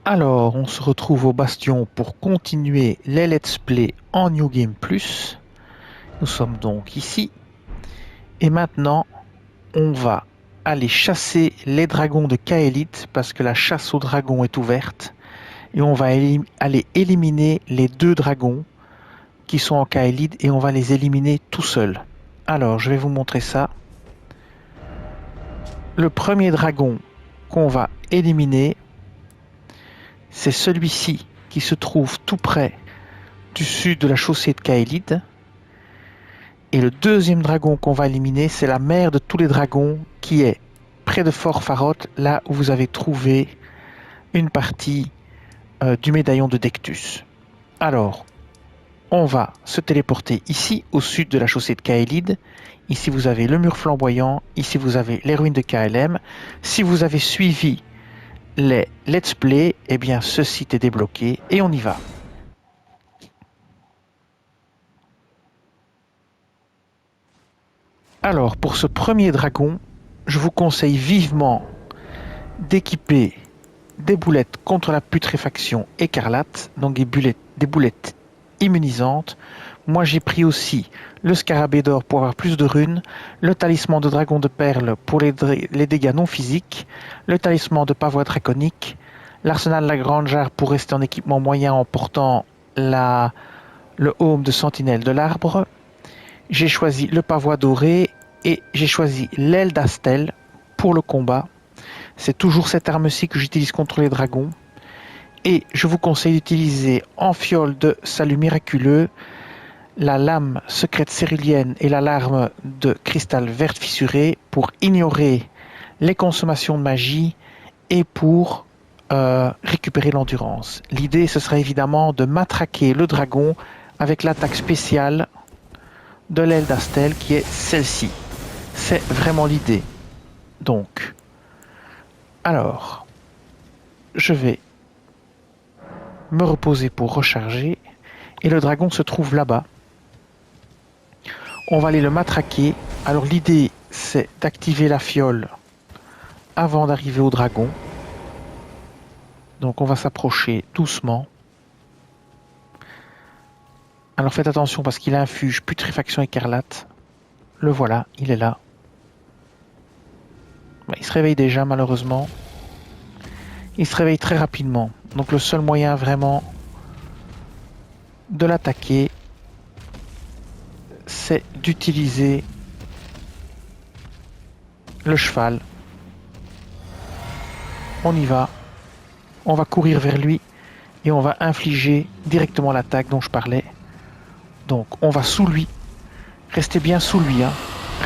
Alors, on se retrouve au Bastion pour continuer les Let's Play en New Game Plus. Nous sommes donc ici. Et maintenant, on va aller chasser les dragons de Kael'thas parce que la chasse aux dragons est ouverte. Et on va aller éliminer les 2 dragons qui sont en Kael'thas et on va les éliminer tout seul. Alors, je vais vous montrer ça. Le premier dragon qu'on va éliminer, c'est celui-ci qui se trouve tout près du sud de la chaussée de Kael'thas. Et le deuxième dragon qu'on va éliminer, c'est la mère de tous les dragons qui est près de Fort Farod, là où vous avez trouvé une partie du médaillon de Dectus. Alors, on va se téléporter ici, au sud de la chaussée de Kael'thas. Ici, vous avez le mur flamboyant. Ici, vous avez les ruines de KLM. Si vous avez suivi les Let's Play, eh bien, ce site est débloqué et on y va. Alors, pour ce premier dragon, je vous conseille vivement d'équiper des boulettes contre la putréfaction écarlate, donc des boulettes immunisantes. Moi, j'ai pris aussi le scarabée d'or pour avoir plus de runes, le talisman de dragon de perles pour les dégâts non physiques, le talisman de pavois draconique, l'arsenal de la grande jarre pour rester en équipement moyen en portant le haume de sentinelle de l'arbre. J'ai choisi le pavois doré et j'ai choisi l'aile d'Astel pour le combat. C'est toujours cette arme-ci que j'utilise contre les dragons. Et je vous conseille d'utiliser en fiole de salut miraculeux la lame secrète cérulienne et la larme de cristal verte fissurée pour ignorer les consommations de magie et pour récupérer l'endurance. L'idée, ce sera évidemment de matraquer le dragon avec l'attaque spéciale de l'aile d'Astel qui est celle-ci. C'est vraiment l'idée. Donc, alors, je vais me reposer pour recharger et le dragon se trouve là-bas. On va aller le matraquer. Alors l'idée, c'est d'activer la fiole avant d'arriver au dragon. Donc on va s'approcher doucement. Alors faites attention parce qu'il infuse putréfaction écarlate. Le voilà, il est là. Il se réveille déjà malheureusement. Il se réveille très rapidement. Donc le seul moyen vraiment de l'attaquer, c'est d'utiliser le cheval. On y va. On va courir vers lui et on va infliger directement l'attaque dont je parlais. Donc on va sous lui. Restez bien sous lui. Hein.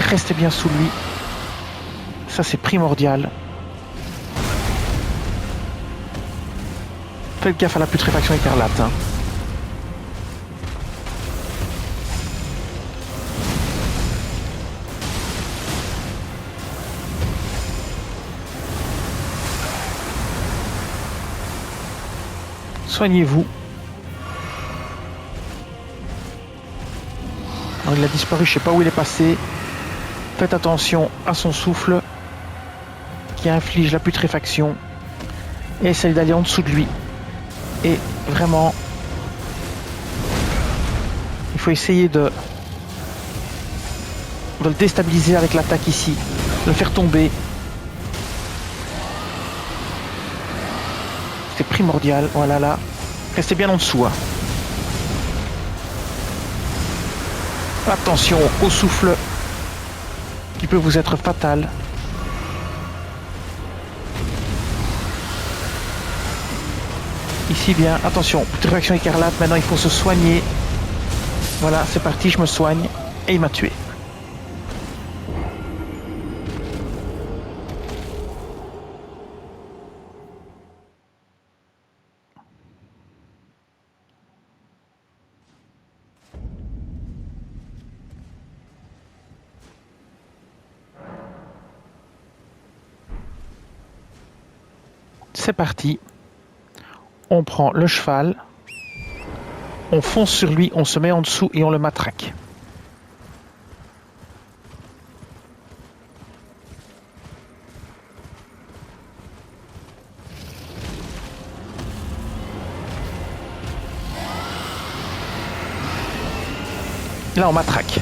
Restez bien sous lui. Ça c'est primordial. Faites gaffe à la putréfaction écarlate. Hein. Soignez-vous. Il a disparu, je ne sais pas où il est passé. Faites attention à son souffle qui inflige la putréfaction. Et essayez d'aller en dessous de lui. Et vraiment, il faut essayer de le déstabiliser avec l'attaque ici. De le faire tomber. C'est primordial. Voilà là. Restez bien en dessous. Hein. Attention au souffle qui peut vous être fatal. Ici bien, attention, putréfaction écarlate, maintenant il faut se soigner. Voilà, c'est parti, je me soigne et il m'a tué. C'est parti. On prend le cheval, on fonce sur lui, on se met en dessous et on le matraque. Là, on matraque.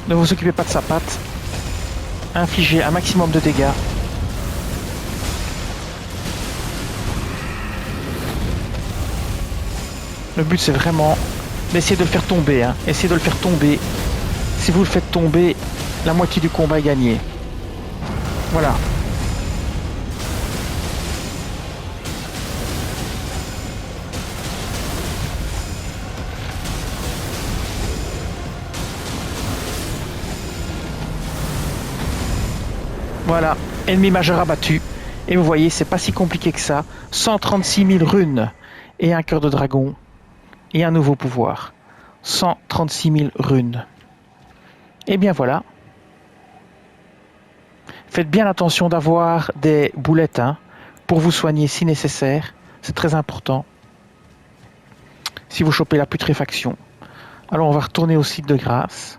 Ne vous occupez pas de sa patte. Infligez un maximum de dégâts. Le but, c'est vraiment d'essayer de le faire tomber. Hein. Essayez de le faire tomber. Si vous le faites tomber, la moitié du combat est gagnée. Voilà. Voilà, ennemi majeur abattu. Et vous voyez, c'est pas si compliqué que ça. 136 000 runes et un cœur de dragon et un nouveau pouvoir. 136 000 runes. Et bien voilà. Faites bien attention d'avoir des boulettes hein, pour vous soigner si nécessaire. C'est très important. Si vous chopez la putréfaction. Alors on va retourner au site de grâce.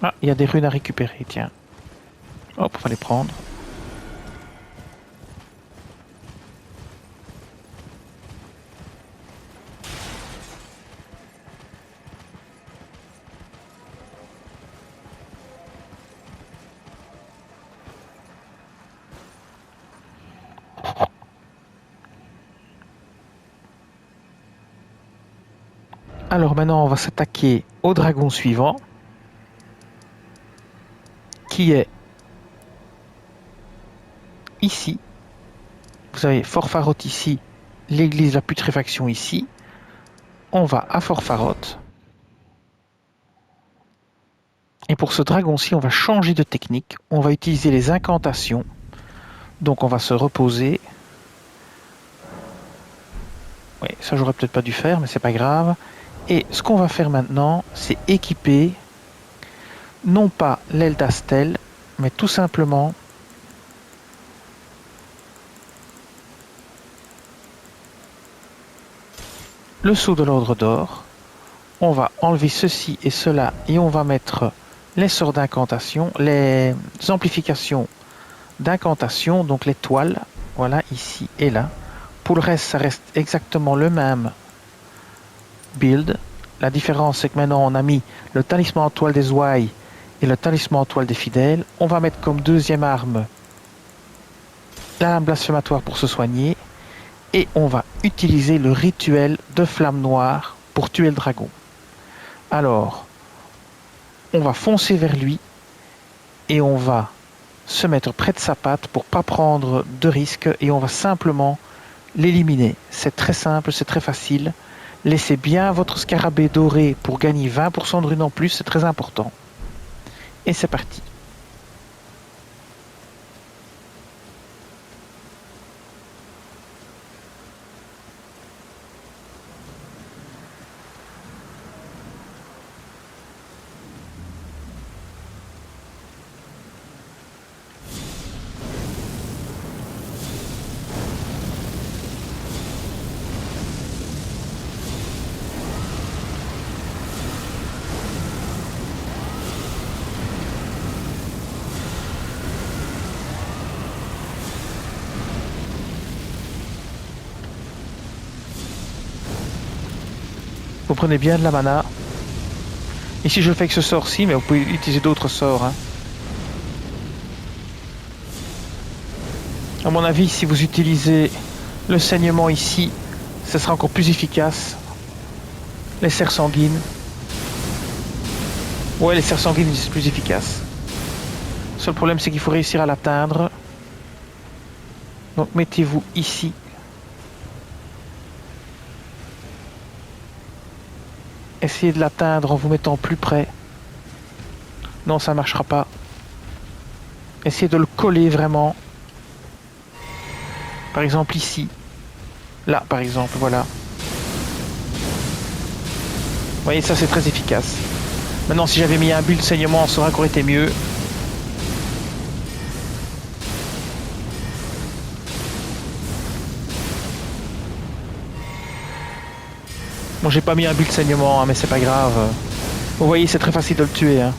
Ah, il y a des runes à récupérer, tiens. Hop, on va les prendre. Alors maintenant, on va s'attaquer au dragon suivant, qui est ici. Vous avez Forfarot ici, l'église de la putréfaction ici. On va à Forfarot. Et pour ce dragon-ci, on va changer de technique. On va utiliser les incantations. Donc on va se reposer. Oui, ça j'aurais peut-être pas dû faire, mais c'est pas grave. Et ce qu'on va faire maintenant, c'est équiper non pas l'aile d'Astel, mais tout simplement le sceau de l'ordre d'or. On va enlever ceci et cela et on va mettre les sorts d'incantation, les amplifications d'incantation, donc les toiles, voilà ici et là. Pour le reste, ça reste exactement le même build. La différence, c'est que maintenant on a mis le talisman en toile des ouailles et le talisman en toile des fidèles. On va mettre comme deuxième arme la lame blasphématoire pour se soigner. Et on va utiliser le rituel de flamme noire pour tuer le dragon. Alors, on va foncer vers lui et on va se mettre près de sa patte pour pas prendre de risques et on va simplement l'éliminer. C'est très simple, c'est très facile. Laissez bien votre scarabée doré pour gagner 20% de runes en plus, c'est très important. Et c'est parti. Vous prenez bien de la mana. Ici je le fais avec ce sort-ci, mais vous pouvez utiliser d'autres sorts. Hein. À mon avis, si vous utilisez le saignement ici, ce sera encore plus efficace. Les serres sanguines. Ouais, les serres sanguines, c'est plus efficace. Le seul problème, c'est qu'il faut réussir à l'atteindre. Donc mettez-vous ici. Essayez de l'atteindre en vous mettant plus près. Non, ça ne marchera pas. Essayez de le coller vraiment. Par exemple ici. Là, par exemple, voilà. Vous voyez, ça c'est très efficace. Maintenant, si j'avais mis un build saignement, ça aurait encore été mieux. Bon, j'ai pas mis un but de saignement, hein, mais c'est pas grave. Vous voyez, c'est très facile de le tuer. Hein.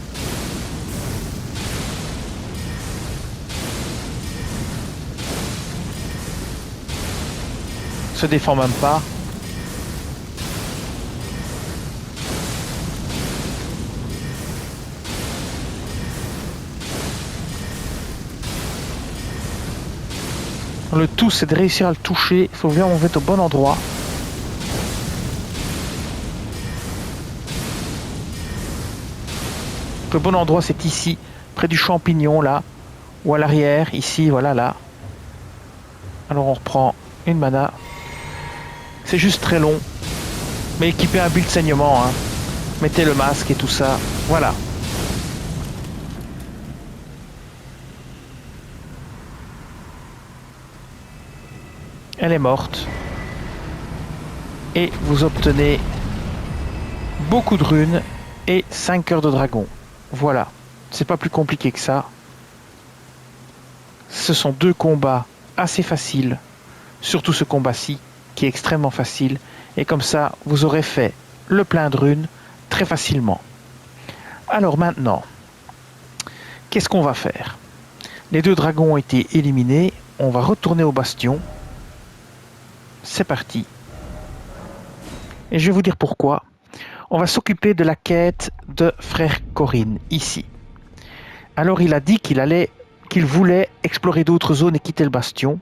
Se défend même pas. Le tout, c'est de réussir à le toucher. Il faut bien en mettre au bon endroit. Le bon endroit, c'est ici, près du champignon, là. Ou à l'arrière, ici, voilà, là. Alors on reprend une mana. C'est juste très long. Mais équipez un build saignement. Hein. Mettez le masque et tout ça. Voilà. Elle est morte. Et vous obtenez beaucoup de runes et 5 cœurs de dragon. Voilà. C'est pas plus compliqué que ça. Ce sont 2 combats assez faciles. Surtout ce combat-ci, qui est extrêmement facile. Et comme ça, vous aurez fait le plein de runes très facilement. Alors maintenant, qu'est-ce qu'on va faire? Les 2 dragons ont été éliminés. On va retourner au bastion. C'est parti. Et je vais vous dire pourquoi. On va s'occuper de la quête de frère Corinne, ici. Alors il a dit qu'il voulait explorer d'autres zones et quitter le bastion.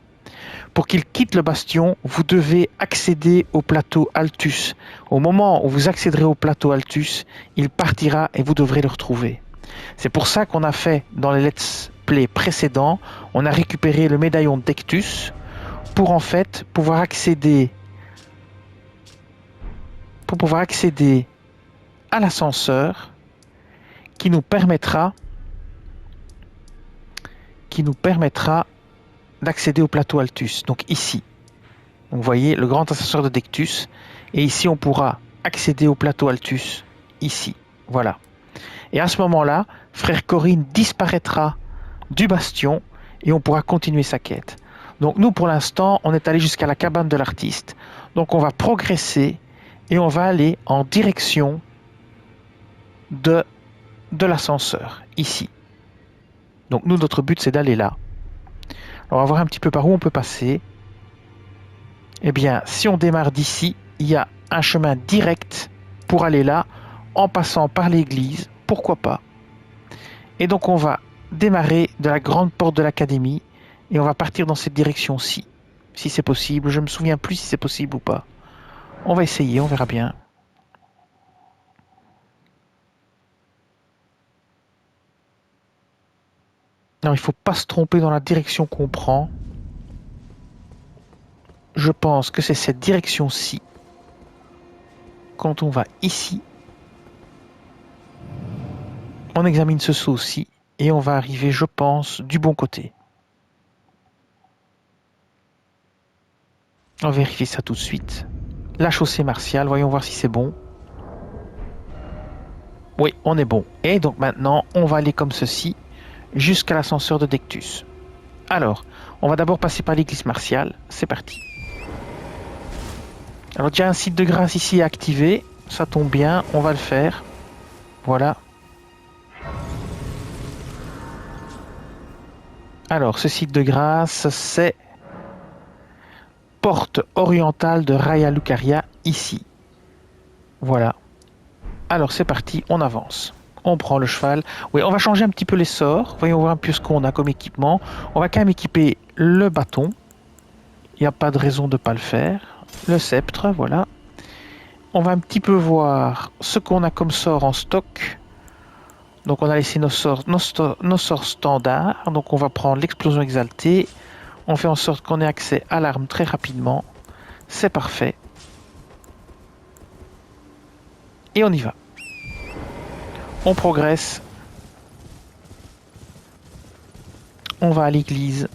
Pour qu'il quitte le bastion, vous devez accéder au plateau Altus. Au moment où vous accéderez au plateau Altus, il partira et vous devrez le retrouver. C'est pour ça qu'on a fait dans les let's play précédents, on a récupéré le médaillon d'Ectus pour en fait pouvoir accéder à l'ascenseur qui nous permettra d'accéder au plateau Altus, donc ici. Donc vous voyez le grand ascenseur de Dectus, et ici on pourra accéder au plateau Altus, ici, voilà. Et à ce moment-là, frère Corinne disparaîtra du bastion, et on pourra continuer sa quête. Donc nous pour l'instant, on est allé jusqu'à la cabane de l'artiste, donc on va progresser, et on va aller en direction de l'ascenseur, ici. Donc nous, notre but c'est d'aller là. Alors, on va voir un petit peu par où on peut passer. Eh bien, si on démarre d'ici, il y a un chemin direct pour aller là, en passant par l'église, pourquoi pas. Et donc on va démarrer de la grande porte de l'académie, et on va partir dans cette direction-ci, si c'est possible. Je ne me souviens plus si c'est possible ou pas. On va essayer, on verra bien. Non, il ne faut pas se tromper dans la direction qu'on prend. Je pense que c'est cette direction-ci. Quand on va ici, on examine ce saut-ci et on va arriver, je pense, du bon côté. On va vérifier ça tout de suite. La chaussée martiale, voyons voir si c'est bon. Oui, on est bon. Et donc maintenant, on va aller comme ceci jusqu'à l'ascenseur de Dectus. Alors, on va d'abord passer par l'église martiale. C'est parti. Alors, déjà un site de grâce ici à activer. Ça tombe bien, on va le faire. Voilà. Alors, ce site de grâce, c'est porte orientale de Raya Lucaria, ici. Voilà. Alors, c'est parti, on avance. On prend le cheval. Oui, on va changer un petit peu les sorts. Voyons voir un peu ce qu'on a comme équipement. On va quand même équiper le bâton. Il n'y a pas de raison de ne pas le faire. Le sceptre, voilà. On va un petit peu voir ce qu'on a comme sort en stock. Donc on a laissé nos sorts standards. Donc on va prendre l'explosion exaltée. On fait en sorte qu'on ait accès à l'arme très rapidement. C'est parfait. Et on y va. On progresse. On va à l'église.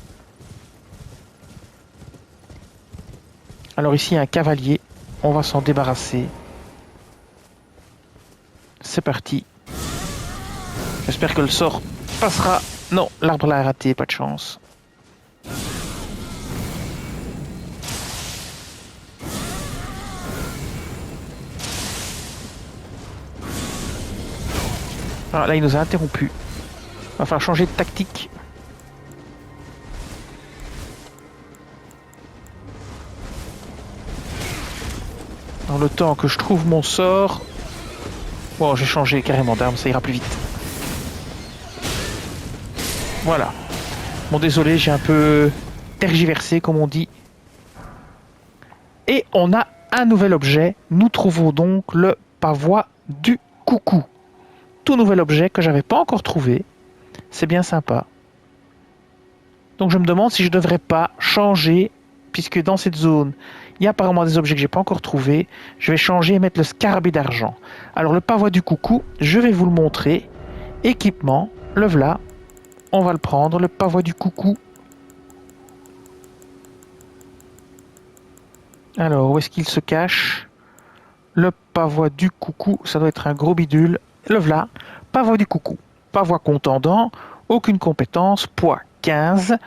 Alors ici, il y a un cavalier. On va s'en débarrasser. C'est parti. J'espère que le sort passera. Non, l'arbre l'a raté, pas de chance. Alors là, il nous a interrompu. Va falloir changer de tactique. Dans le temps que je trouve mon sort... Bon, j'ai changé carrément d'arme, ça ira plus vite. Voilà. Bon, désolé, j'ai un peu tergiversé, comme on dit. Et on a un nouvel objet. Nous trouvons donc le pavois du coucou. Tout nouvel objet que j'avais pas encore trouvé. C'est bien sympa. Donc je me demande si je devrais pas changer, puisque dans cette zone, il y a apparemment des objets que j'ai pas encore trouvés. Je vais changer et mettre le scarabée d'argent. Alors le pavois du coucou, je vais vous le montrer. Équipement, le voilà. On va le prendre, le pavois du coucou. Alors, où est-ce qu'il se cache? Le pavois du coucou, ça doit être un gros bidule. Le voilà, pavois du coucou. Pavois contendant, aucune compétence, poids 15,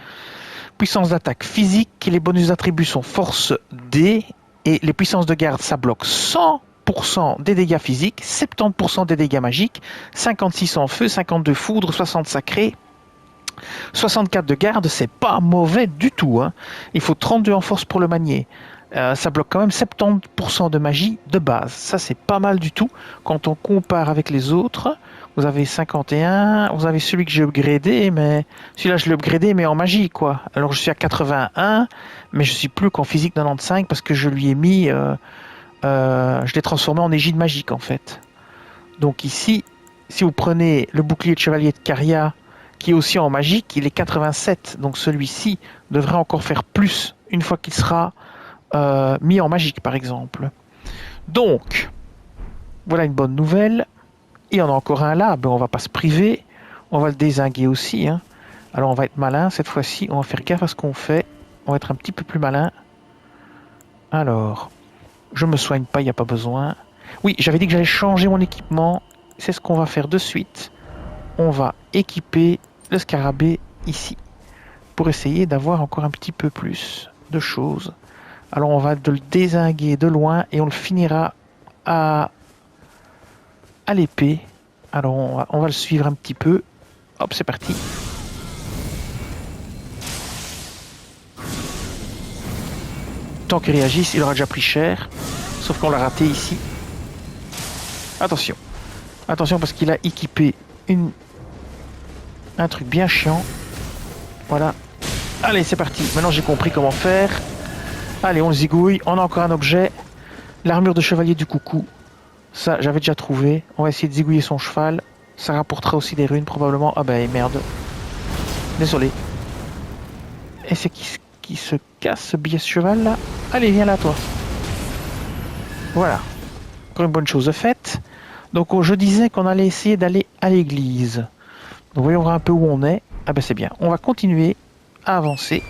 puissance d'attaque physique, les bonus d'attributs sont force D, et les puissances de garde, ça bloque 100% des dégâts physiques, 70% des dégâts magiques, 56 en feu, 52 foudre, 60 sacré, 64 de garde, c'est pas mauvais du tout. Hein. Il faut 32 en force pour le manier. Ça bloque quand même 70% de magie de base. Ça, c'est pas mal du tout. Quand on compare avec les autres, vous avez 51, vous avez celui que j'ai upgradé, mais celui-là, je l'ai upgradé, mais en magie, quoi. Alors, je suis à 81, mais je suis plus qu'en physique 95 parce que je lui ai mis... je l'ai transformé en égide magique, en fait. Donc ici, si vous prenez le bouclier de chevalier de Caria, qui est aussi en magique, il est 87. Donc celui-ci devrait encore faire plus une fois qu'il sera mis en magique, par exemple. Donc, voilà une bonne nouvelle. Il y en a encore un là, ben on va pas se priver. On va le dézinguer aussi. Hein. Alors on va être malin cette fois-ci. On va faire gaffe à ce qu'on fait. On va être un petit peu plus malin. Alors, je me soigne pas, il n'y a pas besoin. Oui, j'avais dit que j'allais changer mon équipement. C'est ce qu'on va faire de suite. On va équiper le scarabée ici pour essayer d'avoir encore un petit peu plus de choses. Alors on va le dézinguer de loin et on le finira à l'épée. Alors on va le suivre un petit peu. Hop, c'est parti. Tant qu'il réagisse, il aura déjà pris cher. Sauf qu'on l'a raté ici. Attention. Attention parce qu'il a équipé un truc bien chiant. Voilà. Allez, c'est parti. Maintenant j'ai compris comment faire. Allez, on zigouille. On a encore un objet. L'armure de chevalier du coucou. Ça, j'avais déjà trouvé. On va essayer de zigouiller son cheval. Ça rapportera aussi des runes probablement. Ah bah merde. Désolé. Et c'est qui se casse ce billet cheval là? Allez, viens là toi. Voilà. Encore une bonne chose de faite. Donc je disais qu'on allait essayer d'aller à l'église. Donc voyons voir un peu où on est. Ah ben c'est bien. On va continuer à avancer.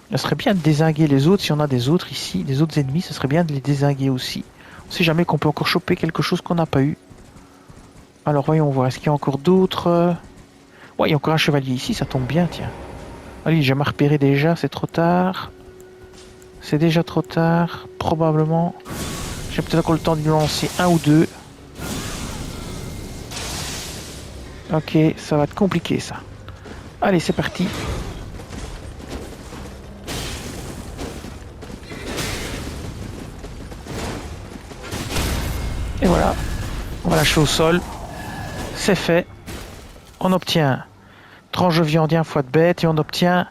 Ce serait bien de dézinguer les autres. Si on a des autres ici, des autres ennemis, ce serait bien de les dézinguer aussi. On sait jamais qu'on peut encore choper quelque chose qu'on n'a pas eu. Alors voyons voir. Est-ce qu'il y a encore d'autres? Ouais, il y a encore un chevalier ici. Ça tombe bien, tiens. Allez, je vais me repérer déjà. C'est trop tard. C'est déjà trop tard. Probablement. J'ai peut-être encore le temps d'y lancer un ou deux. Ok, ça va être compliqué ça. Allez, c'est parti. Et voilà, on va lâcher au sol. C'est fait. On obtient tranche de viandien, foie de bête et on obtient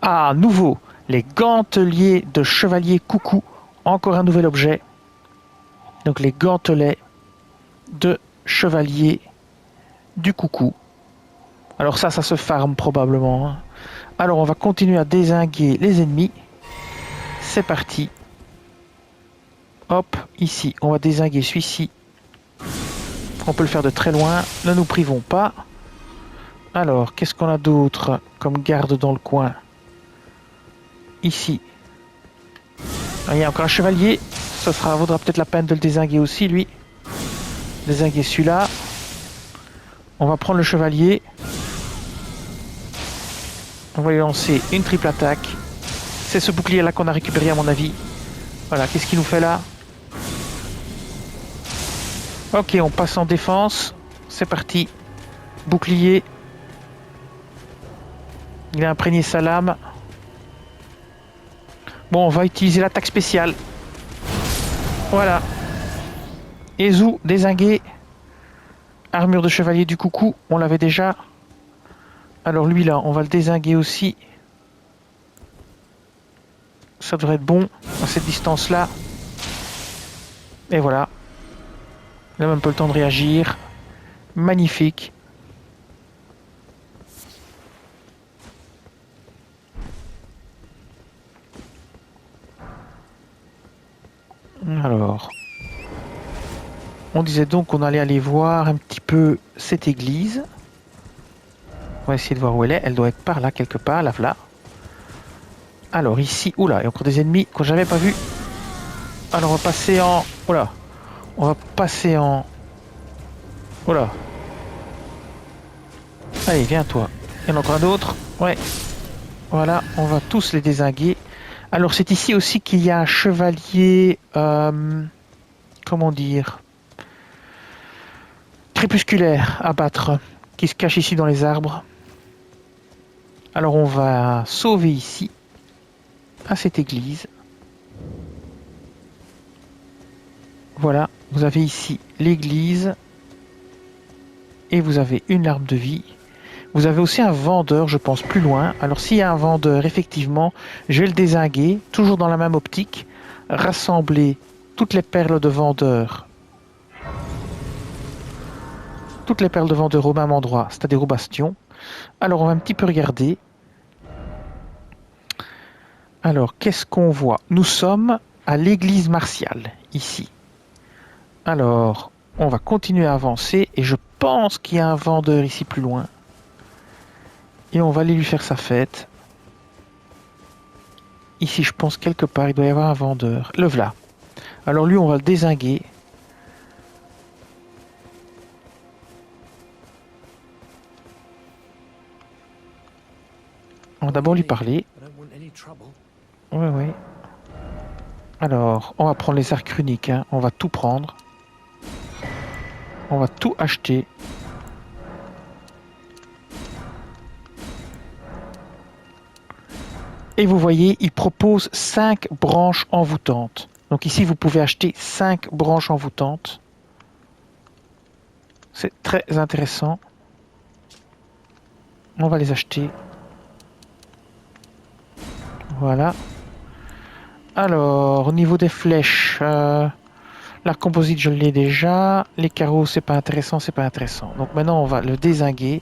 à nouveau les ganteliers de chevalier coucou. Encore un nouvel objet. Donc les gantelets de chevalier du coucou. Alors ça se farme probablement. Hein. Alors on va continuer à dézinguer les ennemis. C'est parti. Hop, ici, on va dézinguer celui-ci. On peut le faire de très loin. Ne nous privons pas. Alors, qu'est-ce qu'on a d'autre comme garde dans le coin? Ici. Ah, il y a encore un chevalier. Ça vaudra peut-être la peine de le dézinguer aussi, lui. Dézinguer celui-là. On va prendre le chevalier. On va lui lancer une triple attaque. C'est ce bouclier-là qu'on a récupéré à mon avis. Voilà, qu'est-ce qu'il nous fait là? Ok, on passe en défense. C'est parti. Bouclier. Il a imprégné sa lame. Bon, on va utiliser l'attaque spéciale. Voilà. Ezu, dézingué. Armure de chevalier du coucou, on l'avait déjà. Alors lui là, on va le dézinguer aussi. Ça devrait être bon à cette distance-là. Et voilà. Il a même pas le temps de réagir. Magnifique. Alors, on disait donc qu'on allait aller voir un petit peu cette église. On va essayer de voir où elle est. Elle doit être par là quelque part, là, là. Alors ici, oula, il y a encore des ennemis que j'avais pas vus. Alors on va passer en... Oula. On va passer en... Oula. Allez, viens toi. Il y en a encore un autre. Ouais. Voilà, on va tous les dézinguer. Alors c'est ici aussi qu'il y a un chevalier... comment dire, crépusculaire à battre, qui se cache ici dans les arbres. Alors on va sauver ici, à cette église. Voilà, vous avez ici l'église, et vous avez une larme de vie. Vous avez aussi un vendeur, je pense, plus loin. Alors s'il y a un vendeur, effectivement, je vais le dézinguer, toujours dans la même optique, rassembler toutes les perles de vendeur. Toutes les perles de vendeur au même endroit, c'est-à-dire au bastion. Alors on va un petit peu regarder. Alors qu'est-ce qu'on voit? Nous sommes à l'église martiale, ici. Alors, on va continuer à avancer et je pense qu'il y a un vendeur ici plus loin. Et on va aller lui faire sa fête. Ici, je pense quelque part, il doit y avoir un vendeur. Le voilà. Alors lui, on va le dézinguer. On va d'abord lui parler. Ouais, ouais. Alors, on va prendre les arcs runiques, hein. On va tout prendre. On va tout acheter. Et vous voyez, il propose 5 branches envoûtantes. Donc ici, vous pouvez acheter 5 branches envoûtantes. C'est très intéressant. On va les acheter. Voilà. Alors, au niveau des flèches, la composite, je l'ai déjà. Les carreaux, c'est pas intéressant, c'est pas intéressant. Donc maintenant, on va le dézinguer.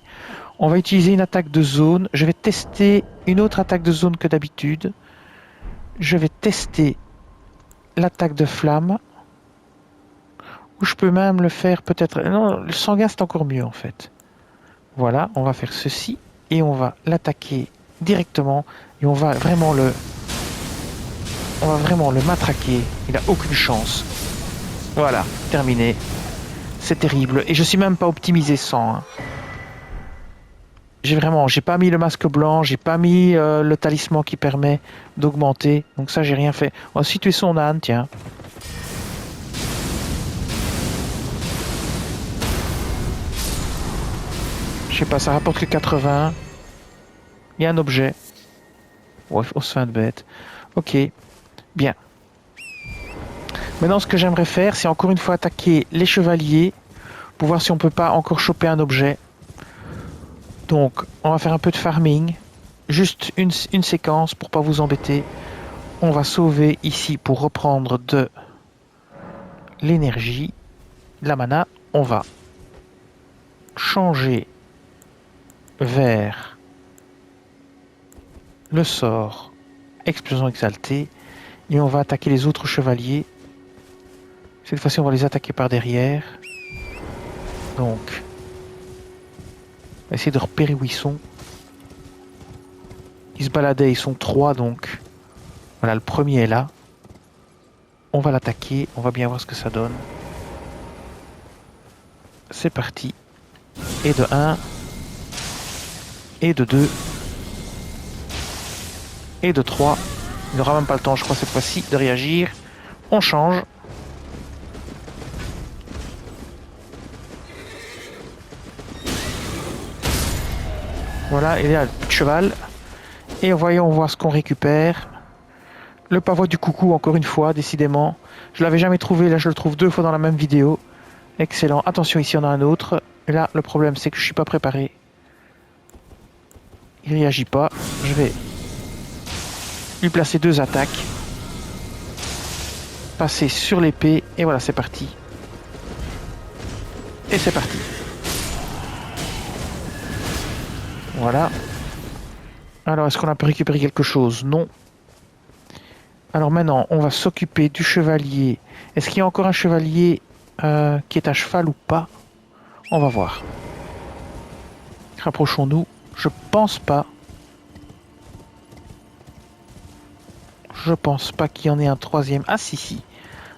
On va utiliser une attaque de zone. Je vais tester une autre attaque de zone que d'habitude. Je vais tester l'attaque de flamme. Ou je peux même le faire peut-être... Non, le sanguin, c'est encore mieux en fait. Voilà, on va faire ceci. Et on va l'attaquer directement. Et on va vraiment le matraquer. Il n'a aucune chance. Voilà, terminé. C'est terrible. Et je suis même pas optimisé 100. Hein. J'ai pas mis le masque blanc, j'ai pas mis le talisman qui permet d'augmenter. Donc ça, j'ai rien fait. On va situer son âne, tiens. Je sais pas, ça rapporte que 80. Il y a un objet. Ouais, on se fait un bête. Ok, bien. Maintenant, ce que j'aimerais faire, c'est encore une fois attaquer les chevaliers pour voir si on peut pas encore choper un objet. Donc, on va faire un peu de farming. Juste une séquence pour pas vous embêter. On va sauver ici pour reprendre de l'énergie, de la mana. On va changer vers le sort explosion exaltée et on va attaquer les autres chevaliers. Cette fois-ci, on va les attaquer par derrière. Donc, on va essayer de repérer où ils sont. Ils se baladaient, ils sont 3 donc. Voilà, le premier est là. On va l'attaquer, on va bien voir ce que ça donne. C'est parti. Et de 1. Et de 2. Et de 3. Il n'aura même pas le temps, je crois, cette fois-ci, de réagir. On change. Voilà, il y a le petit cheval. Et voyons voir ce qu'on récupère. Le pavois du coucou, encore une fois, décidément. Je l'avais jamais trouvé, là je le trouve 2 fois dans la même vidéo. Excellent. Attention, ici on a un autre. Et là, le problème c'est que je suis pas préparé. Il réagit pas. Je vais lui placer 2 attaques. Passer sur l'épée. Et voilà, c'est parti. Et c'est parti. Voilà. Alors, est-ce qu'on a pu récupérer quelque chose? Non. Alors maintenant, on va s'occuper du chevalier. Est-ce qu'il y a encore un chevalier qui est à cheval ou pas? On va voir. Rapprochons-nous. Je pense pas. Je pense pas qu'il y en ait un troisième. Ah si, si.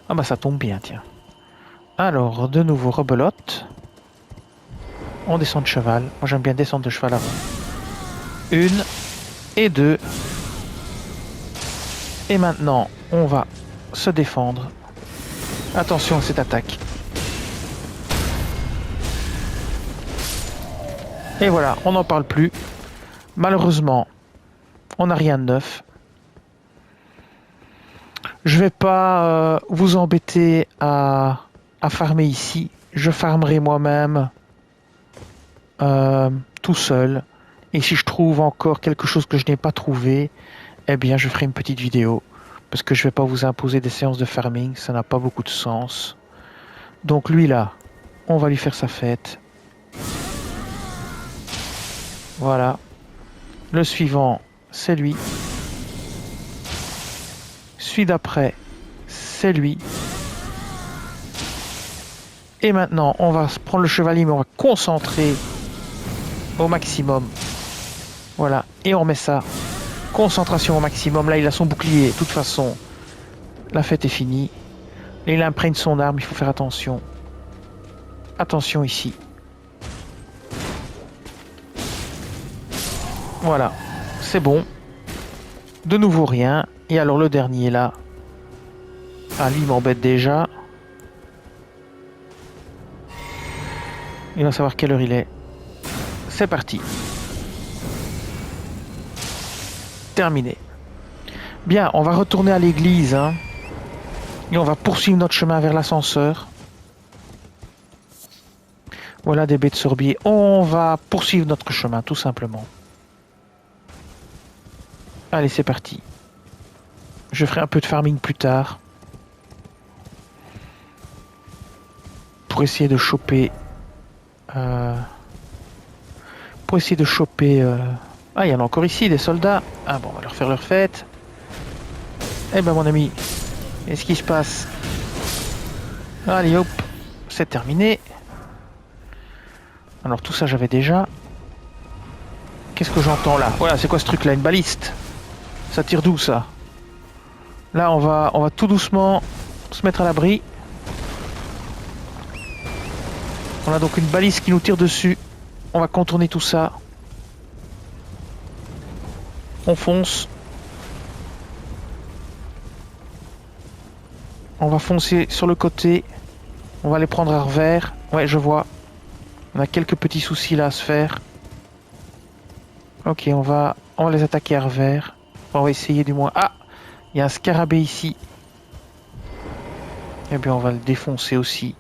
Ah bah ça tombe bien, tiens. Alors, de nouveau, rebelote. On descend de cheval. Moi j'aime bien descendre de cheval avant. 1 et 2. Et maintenant, on va se défendre. Attention à cette attaque. Et voilà, on n'en parle plus. Malheureusement, on n'a rien de neuf. Je vais pas vous embêter à farmer ici. Je farmerai moi-même tout seul. Et si je trouve encore quelque chose que je n'ai pas trouvé, eh bien je ferai une petite vidéo. Parce que je vais pas vous imposer des séances de farming, ça n'a pas beaucoup de sens. Donc lui là, on va lui faire sa fête. Voilà. Le suivant, c'est lui. Celui d'après, c'est lui. Et maintenant, on va prendre le chevalier, mais on va concentrer au maximum. Voilà. Et on met ça. Concentration au maximum. Là, il a son bouclier. De toute façon, la fête est finie. Et il imprègne son arme, il faut faire attention. Attention ici. Voilà. C'est bon. De nouveau rien. Et alors le dernier là. Ah, lui, il m'embête déjà. Il va savoir quelle heure il est. C'est parti. Terminé. Bien, on va retourner à l'église. Hein, et on va poursuivre notre chemin vers l'ascenseur. Voilà des baies de sorbier. On va poursuivre notre chemin, tout simplement. Allez, c'est parti. Je ferai un peu de farming plus tard. Pour essayer de choper... Pour essayer de choper... Ah, il y en a encore ici, des soldats. Ah bon, on va leur faire leur fête. Eh ben, mon ami, qu'est-ce qui se passe? Allez, hop, c'est terminé. Alors, tout ça, j'avais déjà. Qu'est-ce que j'entends là? Voilà, c'est quoi ce truc-là? Une baliste? Ça tire d'où, ça? Là, on va tout doucement se mettre à l'abri. On a donc une baliste qui nous tire dessus. On va contourner tout ça. On fonce. On va foncer sur le côté. On va les prendre à revers. Ouais, je vois. On a quelques petits soucis là à se faire. Ok, on va les attaquer à revers. On va essayer du moins. Ah, il y a un scarabée ici. Eh bien, on va le défoncer aussi.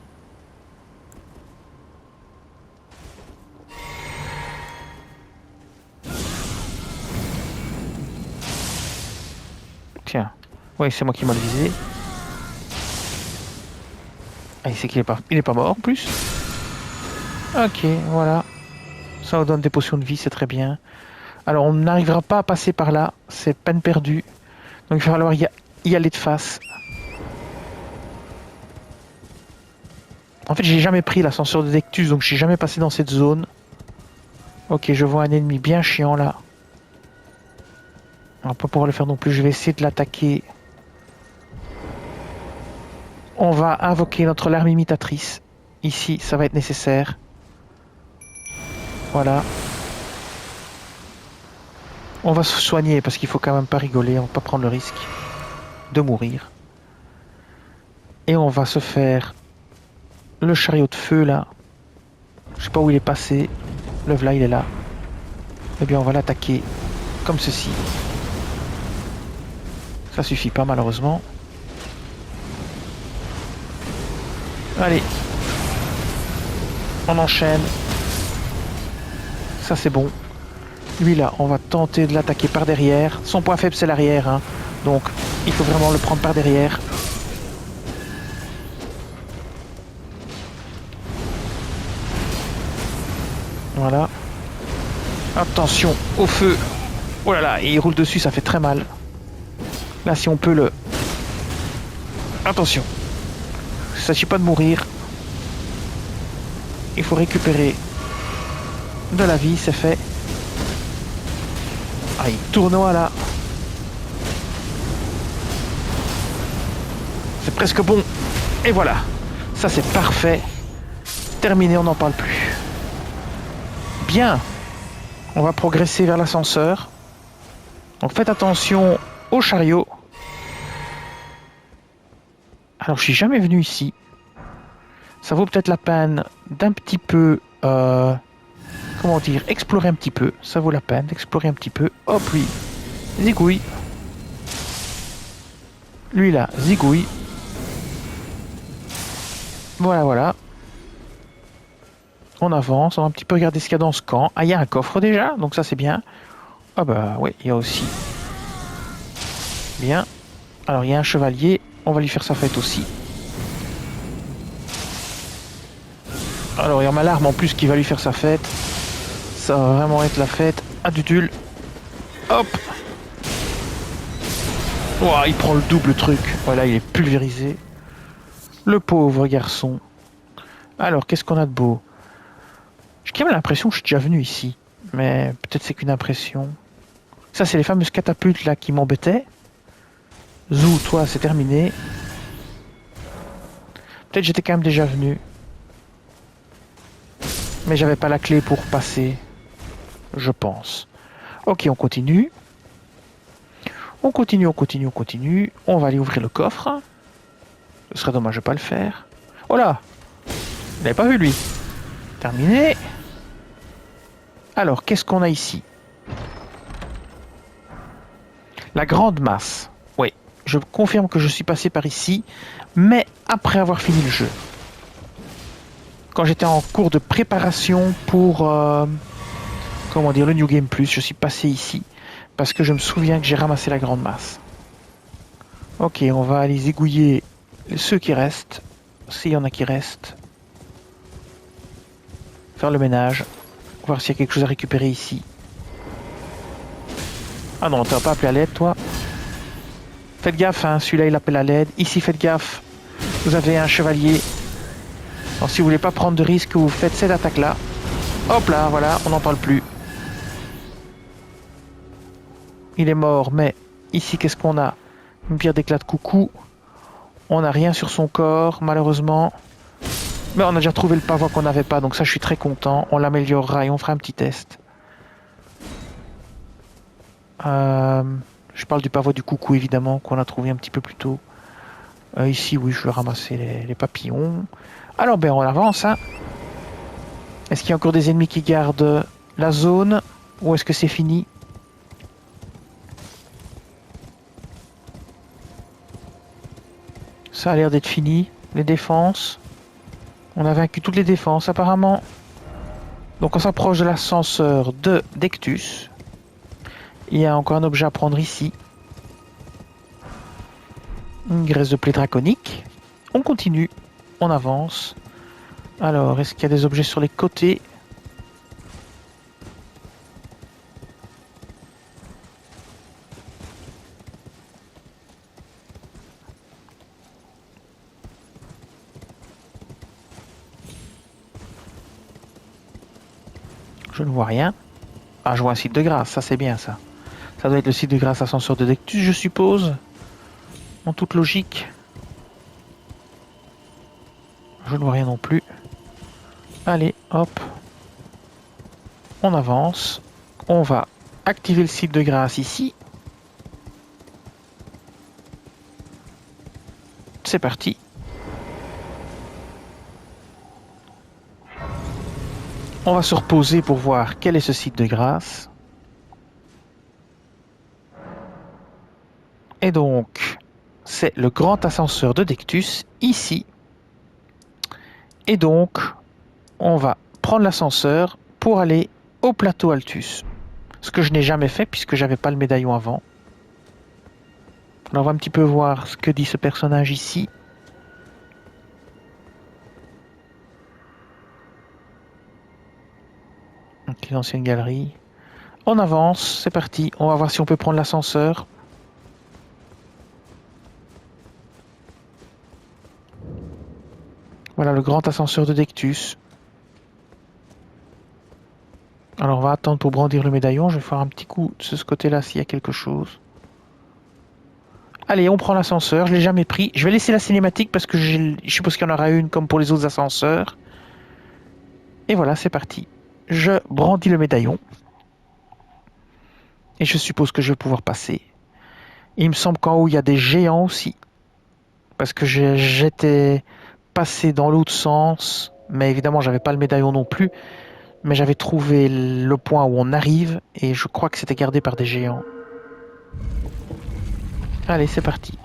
Tiens. Ouais, c'est moi qui m'a le visé. Ah, il sait qu'il est pas mort en plus. Ok, voilà. Ça nous donne des potions de vie, c'est très bien. Alors, on n'arrivera pas à passer par là. C'est peine perdue. Donc, il va falloir y aller de face. En fait, j'ai jamais pris l'ascenseur de Dectus, donc je suis jamais passé dans cette zone. Ok, je vois un ennemi bien chiant là. On va pas pouvoir le faire non plus. Je vais essayer de l'attaquer. On va invoquer notre larme imitatrice. Ici, ça va être nécessaire. Voilà. On va se soigner parce qu'il faut quand même pas rigoler. On va pas prendre le risque de mourir. Et on va se faire le chariot de feu là. Je sais pas où il est passé. Le voilà, il est là. Eh bien, on va l'attaquer comme ceci. Ça suffit pas, malheureusement. Allez. On enchaîne. Ça, c'est bon. Lui, là, on va tenter de l'attaquer par derrière. Son point faible, c'est l'arrière, hein. Donc, il faut vraiment le prendre par derrière. Voilà. Attention au feu. Oh là là, et il roule dessus, ça fait très mal. Là, si on peut le... Attention. Il ne s'agit pas de mourir. Il faut récupérer de la vie, c'est fait. Ah, il tournoie là. C'est presque bon. Et voilà. Ça, c'est parfait. Terminé, on n'en parle plus. Bien. On va progresser vers l'ascenseur. Donc faites attention au chariot. Alors je suis jamais venu ici. Ça vaut peut-être la peine d'un petit peu... comment dire, explorer un petit peu. Ça vaut la peine d'explorer un petit peu. Hop, lui. Zigouille. Lui là, zigouille. Voilà, voilà. On avance, on va un petit peu regarder ce qu'il y a dans ce camp. Ah, il y a un coffre déjà, donc ça c'est bien. Ah bah oui, il y a aussi. Bien. Alors il y a un chevalier, on va lui faire sa fête aussi. Alors il y a ma larme en plus qui va lui faire sa fête. Ça va vraiment être la fête. Ah, Dudule. Hop. Ouah, il prend le double truc. Voilà, il est pulvérisé. Le pauvre garçon. Alors, qu'est-ce qu'on a de beau? J'ai quand même l'impression que je suis déjà venu ici. Mais peut-être c'est qu'une impression. Ça, c'est les fameuses catapultes là qui m'embêtaient. Zou, toi, c'est terminé. Peut-être j'étais quand même déjà venu. Mais j'avais pas la clé pour passer. Je pense. Ok, on continue. On continue, on continue, on continue. On va aller ouvrir le coffre. Ce serait dommage de pas le faire. Oh là! Vous l'avez pas vu lui? Terminé. Alors, qu'est-ce qu'on a ici? La grande masse. Oui, je confirme que je suis passé par ici, mais après avoir fini le jeu. Quand j'étais en cours de préparation pour comment dire, le New Game Plus, je suis passé ici parce que je me souviens que j'ai ramassé la grande masse. Ok, on va aller zigouiller ceux qui restent, s'il y en a qui restent. Faire le ménage, voir s'il y a quelque chose à récupérer ici. Ah non, t'as pas appelé à l'aide, toi? Faites gaffe, hein, celui-là il appelle à l'aide. Ici, faites gaffe, vous avez un chevalier. Alors si vous voulez pas prendre de risque, vous faites cette attaque-là. Hop là, voilà, on n'en parle plus. Il est mort, mais ici, qu'est-ce qu'on a? Une pierre d'éclat de coucou. On n'a rien sur son corps, malheureusement. Mais on a déjà trouvé le pavois qu'on n'avait pas, donc ça, je suis très content. On l'améliorera et on fera un petit test. Je parle du pavois du coucou, évidemment, qu'on a trouvé un petit peu plus tôt. Ici, oui, je vais ramasser les papillons. Alors, ben, on avance, hein. Est-ce qu'il y a encore des ennemis qui gardent la zone? Ou est-ce que c'est fini? Ça a l'air d'être fini. Les défenses. On a vaincu toutes les défenses, apparemment. Donc, on s'approche de l'ascenseur de Dectus. Il y a encore un objet à prendre ici. Une graisse de plaie draconique. On continue. On avance. Alors, est-ce qu'il y a des objets sur les côtés? Je ne vois rien. Ah, je vois un site de grâce, ça c'est bien ça. Ça doit être le site de grâce ascenseur de Dectus, je suppose. En toute logique. Je ne vois rien non plus. Allez, hop. On avance. On va activer le site de grâce ici. C'est parti. On va se reposer pour voir quel est ce site de grâce. Et donc, c'est le grand ascenseur de Dectus, ici. Et donc, on va prendre l'ascenseur pour aller au plateau Altus. Ce que je n'ai jamais fait puisque j'avais pas le médaillon avant. Alors, on va un petit peu voir ce que dit ce personnage ici. Donc, l'ancienne galerie. On avance, c'est parti. On va voir si on peut prendre l'ascenseur. Voilà le grand ascenseur de Dectus. Alors on va attendre pour brandir le médaillon. Je vais faire un petit coup de ce côté-là s'il y a quelque chose. Allez, on prend l'ascenseur. Je l'ai jamais pris. Je vais laisser la cinématique parce que je suppose qu'il y en aura une comme pour les autres ascenseurs. Et voilà, c'est parti. Je brandis le médaillon. Et je suppose que je vais pouvoir passer. Et il me semble qu'en haut, il y a des géants aussi. Parce que j'étais passé dans l'autre sens. Mais évidemment, j'avais pas le médaillon non plus. Mais j'avais trouvé le point où on arrive. Et je crois que c'était gardé par des géants. Allez, c'est parti.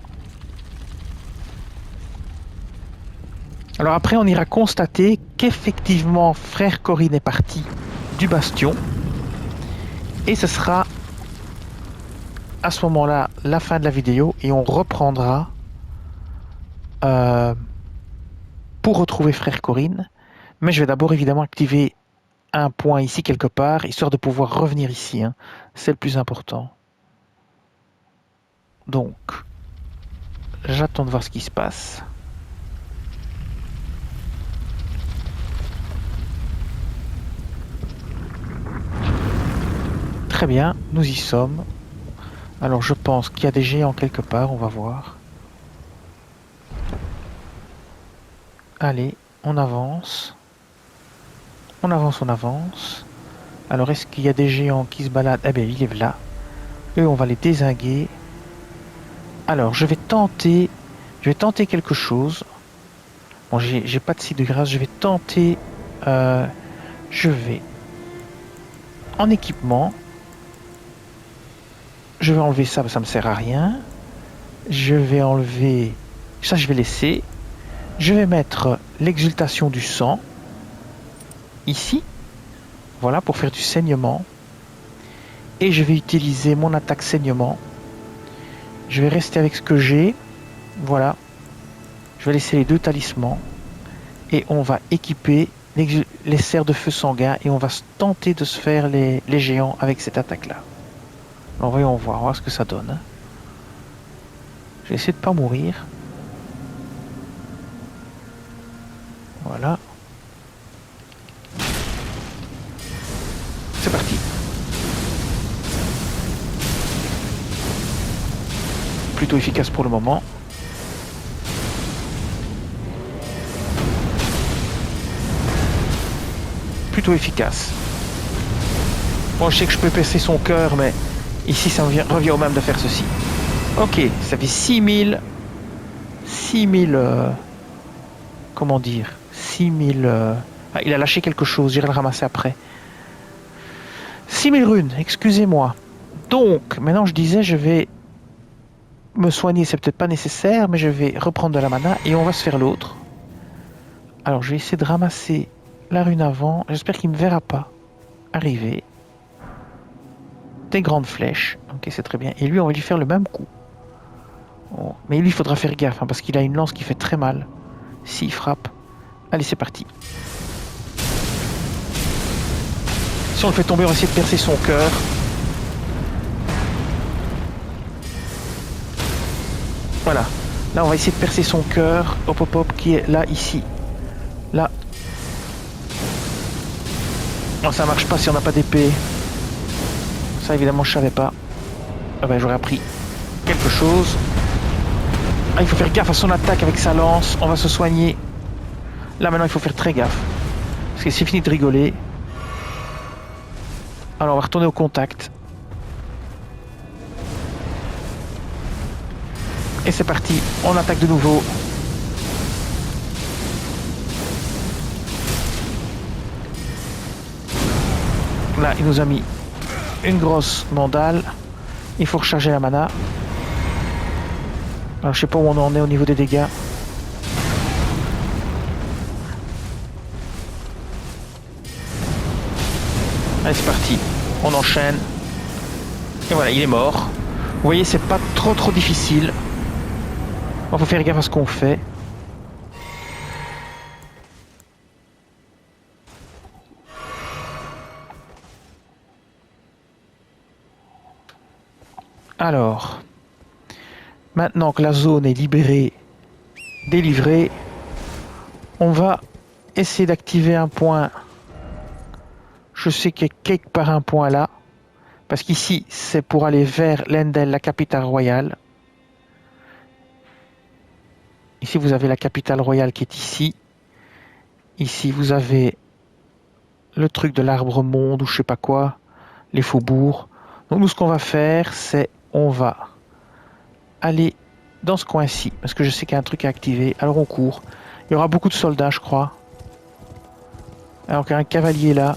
Alors après, on ira constater qu'effectivement, frère Corinne est parti du bastion. Et ce sera à ce moment-là la fin de la vidéo. Et on reprendra pour retrouver frère Corinne. Mais je vais d'abord évidemment activer un point ici quelque part, histoire de pouvoir revenir ici. Hein. C'est le plus important. Donc, j'attends de voir ce qui se passe. Très bien, nous y sommes. Alors je pense qu'il y a des géants quelque part, on va voir. Allez, on avance. On avance, on avance. Alors est-ce qu'il y a des géants qui se baladent? Eh bien, il est là. Eux, on va les dézinguer. Alors, je vais tenter quelque chose. Bon, j'ai pas de site de grâce. Je vais tenter. Je vais en équipement. Je vais enlever ça, ça me sert à rien. Je vais enlever ça, je vais laisser. Je vais mettre l'exultation du sang ici. Voilà, pour faire du saignement. Et je vais utiliser mon attaque saignement. Je vais rester avec ce que j'ai. Voilà. Je vais laisser les deux talismans. Et on va équiper les serres de feu sanguin. Et on va tenter de se faire les géants avec cette attaque-là. Alors voyons voir ce que ça donne. Je vais essayer de ne pas mourir. Voilà. C'est parti. Plutôt efficace pour le moment. Plutôt efficace. Bon, je sais que je peux percer son cœur, mais ici ça revient au même de faire ceci. Ok, ça fait 6000... comment dire 6000... Ah, il a lâché quelque chose, j'irai le ramasser après. 6000 runes, excusez-moi. Donc, maintenant je disais, je vais me soigner, c'est peut-être pas nécessaire, mais je vais reprendre de la mana et on va se faire l'autre. Alors, je vais essayer de ramasser la rune avant. J'espère qu'il ne me verra pas arriver. Des grandes flèches. Ok, c'est très bien. Et lui, on va lui faire le même coup. Oh. Mais lui, il faudra faire gaffe, hein, parce qu'il a une lance qui fait très mal. S'il frappe. Allez, c'est parti. Si on le fait tomber, on va essayer de percer son cœur. Voilà. Là, on va essayer de percer son cœur. Hop, hop, hop, qui est là, ici. Là. Non, ça marche pas si on n'a pas d'épée. Ça, évidemment, je savais pas. Ah ben, j'aurais appris quelque chose. Ah, il faut faire gaffe à son attaque avec sa lance. On va se soigner. Là, maintenant, il faut faire très gaffe. Parce que c'est fini de rigoler. Alors, on va retourner au contact. Et c'est parti. On attaque de nouveau. Là, il nous a mis une grosse mandale. Il faut recharger la mana. Alors je sais pas où on en est au niveau des dégâts. Allez, c'est parti. On enchaîne. Et voilà, il est mort. Vous voyez, c'est pas trop difficile. Il faut faire gaffe à ce qu'on fait. Alors, maintenant que la zone est libérée, délivrée, on va essayer d'activer un point. Je sais qu'il y a quelque part un point là, parce qu'ici c'est pour aller vers Lendel, la capitale royale. Ici vous avez la capitale royale qui est ici. Ici vous avez le truc de l'arbre monde ou je sais pas quoi, les faubourgs. Donc nous ce qu'on va faire c'est on va aller dans ce coin-ci, parce que je sais qu'il y a un truc à activer. Alors on court. Il y aura beaucoup de soldats je crois. Alors qu'il y a un cavalier là.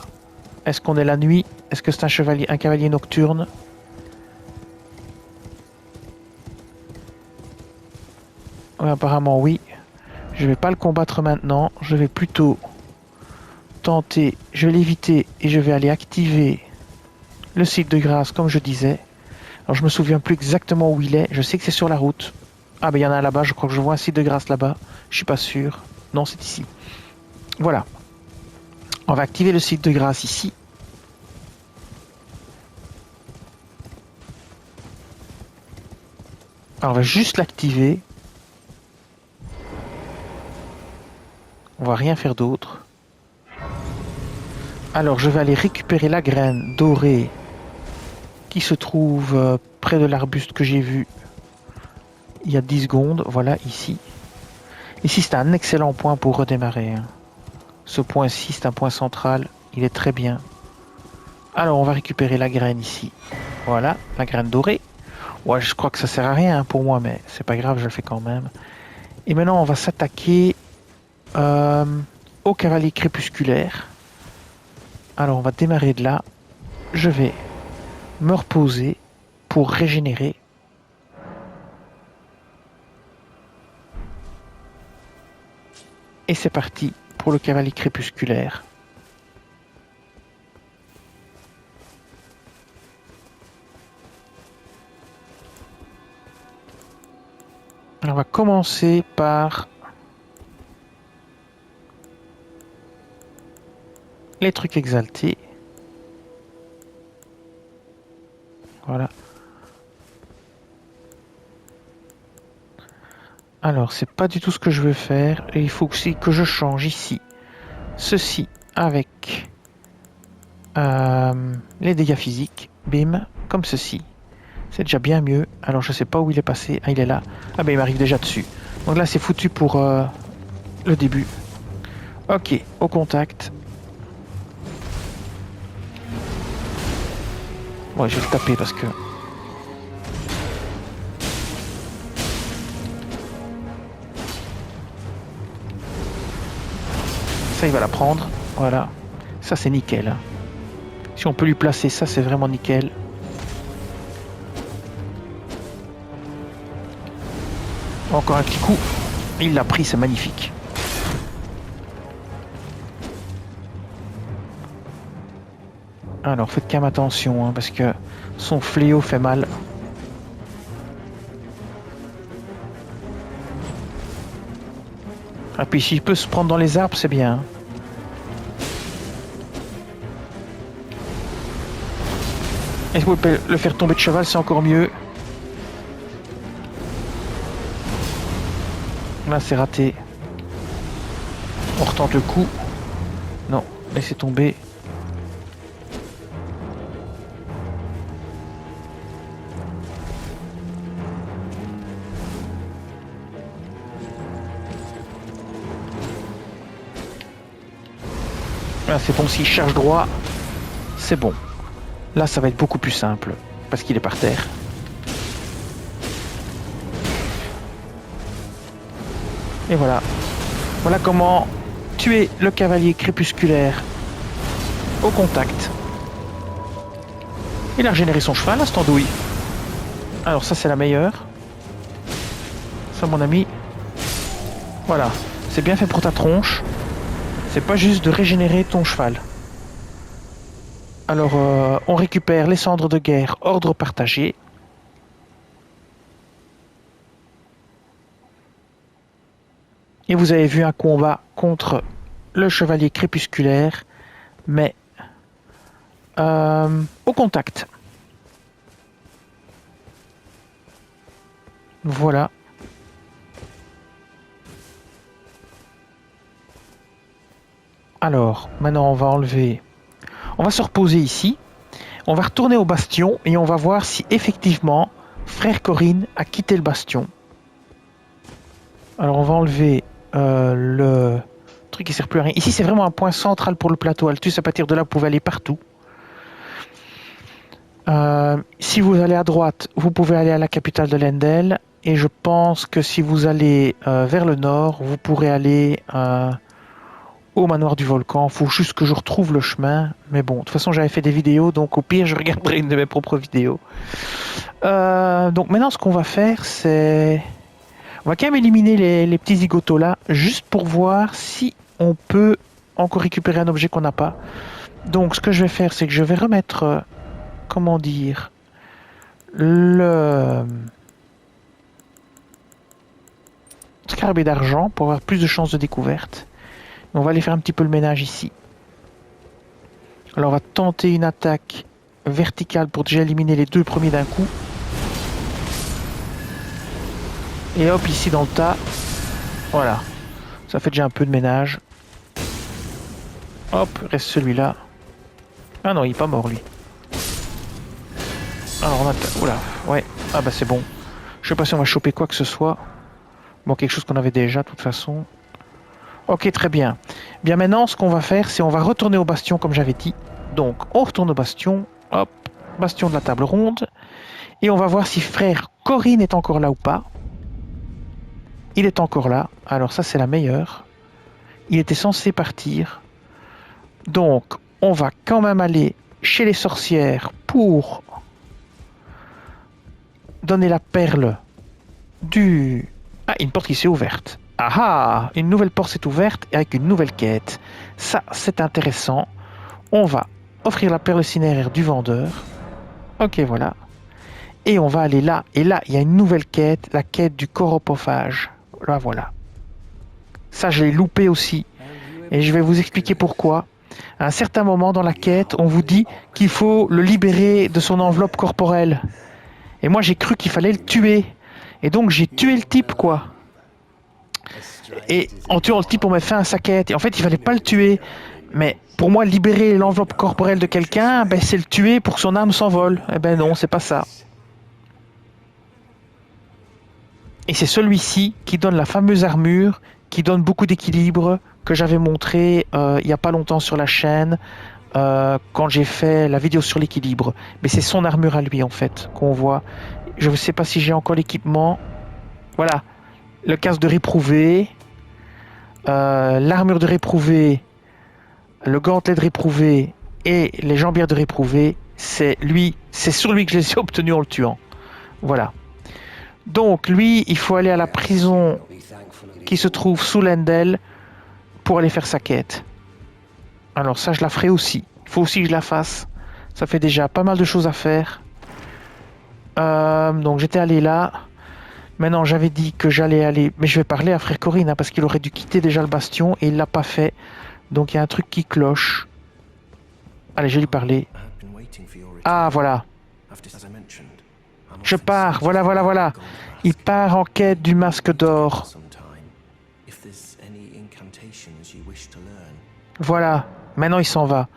Est-ce qu'on est la nuit? Est-ce que c'est un cavalier nocturne? Oui, apparemment oui. Je vais pas le combattre maintenant. Je vais plutôt tenter. Je vais l'éviter et je vais aller activer le site de grâce comme je disais. Alors je me souviens plus exactement où il est. Je sais que c'est sur la route. Ah ben il y en a un là-bas. Je crois que je vois un site de grâce là-bas. Je suis pas sûr. Non, c'est ici. Voilà. On va activer le site de grâce ici. Alors on va juste l'activer. On va rien faire d'autre. Alors je vais aller récupérer la graine dorée qui se trouve près de l'arbuste que j'ai vu il y a 10 secondes. Voilà, ici. Ici c'est un excellent point pour redémarrer. Ce point-ci c'est un point central. Il est très bien. Alors on va récupérer la graine ici. Voilà, la graine dorée. Ouais, je crois que ça sert à rien pour moi, mais c'est pas grave, je le fais quand même. Et maintenant on va s'attaquer au cavalier crépusculaire. Alors on va démarrer de là. Je vais me reposer pour régénérer. Et c'est parti pour le cavalier crépusculaire. Alors on va commencer par les trucs exaltés. Voilà. Alors, c'est pas du tout ce que je veux faire. Et il faut aussi que je change ici. Ceci avec les dégâts physiques. Bim, comme ceci. C'est déjà bien mieux. Alors, je sais pas où il est passé. Ah, il est là. Ah, ben il m'arrive déjà dessus. Donc là, c'est foutu pour le début. Ok, au contact. Bon, je vais le taper parce que... Ça, il va la prendre. Voilà. Ça, c'est nickel. Si on peut lui placer ça, c'est vraiment nickel. Encore un petit coup. Il l'a pris, c'est magnifique. Alors, faites quand même attention, hein, parce que son fléau fait mal. Et puis, s'il peut se prendre dans les arbres, c'est bien. Et si vous pouvez le faire tomber de cheval, c'est encore mieux. Là, c'est raté. On retente le coup. Non, laissez tomber. Là, c'est bon, s'il charge droit, c'est bon. Là, ça va être beaucoup plus simple, parce qu'il est par terre. Et voilà. Voilà comment tuer le cavalier crépusculaire au contact. Il a régénéré son cheval, à cette andouille. Alors ça, c'est la meilleure. Ça, mon ami. Voilà. C'est bien fait pour ta tronche. C'est pas juste de régénérer ton cheval. Alors, on récupère les cendres de guerre, ordre partagé. Et vous avez vu un combat contre le chevalier crépusculaire, mais au contact. Voilà. Alors, maintenant on va enlever... On va se reposer ici. On va retourner au bastion et on va voir si effectivement frère Corinne a quitté le bastion. Alors on va enlever le truc qui sert plus à rien. Ici c'est vraiment un point central pour le plateau Altus. À partir de là vous pouvez aller partout. Si vous allez à droite, vous pouvez aller à la capitale de Lendel. Et je pense que si vous allez vers le nord, vous pourrez aller au manoir du volcan. Il faut juste que je retrouve le chemin. Mais bon, de toute façon j'avais fait des vidéos, donc au pire je regarderai une de mes propres vidéos. Donc maintenant ce qu'on va faire c'est... On va quand même éliminer les petits zigotos là, juste pour voir si on peut encore récupérer un objet qu'on n'a pas. Donc ce que je vais faire, c'est que je vais remettre, comment dire, le scarabée d'argent pour avoir plus de chances de découverte. On va aller faire un petit peu le ménage ici. Alors on va tenter une attaque verticale pour déjà éliminer les deux premiers d'un coup. Et hop, ici dans le tas, voilà, ça fait déjà un peu de ménage. Hop, reste celui-là. Ah non, il est pas mort lui. Alors on a... Oula, ouais, ah bah c'est bon. Je sais pas si on va choper quoi que ce soit. Bon, quelque chose qu'on avait déjà de toute façon. Ok, très bien. Bien maintenant, ce qu'on va faire, c'est on va retourner au bastion comme j'avais dit. Donc, on retourne au bastion. Hop, bastion de la table ronde. Et on va voir si frère Corinne est encore là ou pas. Il est encore là. Alors ça, c'est la meilleure. Il était censé partir. Donc, on va quand même aller chez les sorcières pour donner la perle du... Ah, une porte qui s'est ouverte. Ah ah, une nouvelle porte s'est ouverte avec une nouvelle quête. Ça, c'est intéressant. On va offrir la perle cinéraire du vendeur. Ok, voilà. Et on va aller là. Et là, il y a une nouvelle quête, la quête du coropophage. Là, voilà. Ça, je l'ai loupé aussi. Et je vais vous expliquer pourquoi. À un certain moment dans la quête, on vous dit qu'il faut le libérer de son enveloppe corporelle. Et moi, j'ai cru qu'il fallait le tuer. Et donc, j'ai tué le type, quoi. Et en tuant le type, on m'a fait un saquette. Et en fait, il fallait pas le tuer. Mais pour moi, libérer l'enveloppe corporelle de quelqu'un, ben, c'est le tuer pour que son âme s'envole. Eh ben non, c'est pas ça. Et c'est celui-ci qui donne la fameuse armure, qui donne beaucoup d'équilibre, que j'avais montré il n'y a pas longtemps sur la chaîne, quand j'ai fait la vidéo sur l'équilibre. Mais c'est son armure à lui, en fait, qu'on voit. Je ne sais pas si j'ai encore l'équipement. Voilà, le casque de réprouvé, l'armure de réprouvé, le gantelet de réprouvé et les jambières de réprouvé. C'est sur lui que je les ai obtenus en le tuant. Voilà. Donc lui, il faut aller à la prison qui se trouve sous Lendel pour aller faire sa quête. Alors ça, je la ferai aussi. Il faut aussi que je la fasse. Ça fait déjà pas mal de choses à faire. Donc j'étais allé là. Maintenant, j'avais dit que j'allais aller... Mais je vais parler à frère Corinne, hein, parce qu'il aurait dû quitter déjà le bastion et il l'a pas fait. Donc il y a un truc qui cloche. Allez, je vais lui parler. Ah, voilà. Je pars, voilà. Il part en quête du masque d'or. Voilà, maintenant il s'en va.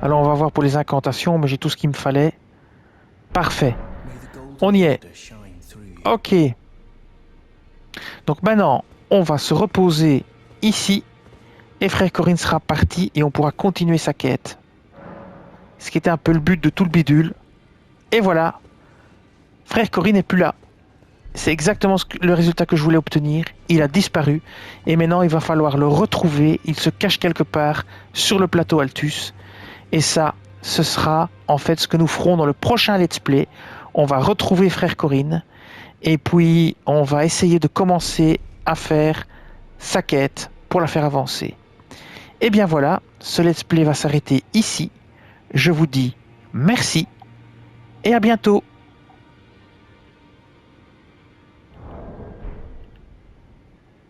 Alors on va voir pour les incantations, mais j'ai tout ce qu'il me fallait. Parfait. On y est. Ok. Donc maintenant, on va se reposer ici. Et frère Corinne sera parti et on pourra continuer sa quête. Ce qui était un peu le but de tout le bidule. Et voilà. Frère Corinne n'est plus là. C'est exactement le résultat que je voulais obtenir. Il a disparu. Et maintenant, il va falloir le retrouver. Il se cache quelque part sur le plateau Altus. Et ça, ce sera en fait ce que nous ferons dans le prochain let's play. On va retrouver frère Corinne. Et puis, on va essayer de commencer à faire sa quête pour la faire avancer. Et bien voilà, ce let's play va s'arrêter ici. Je vous dis merci et à bientôt.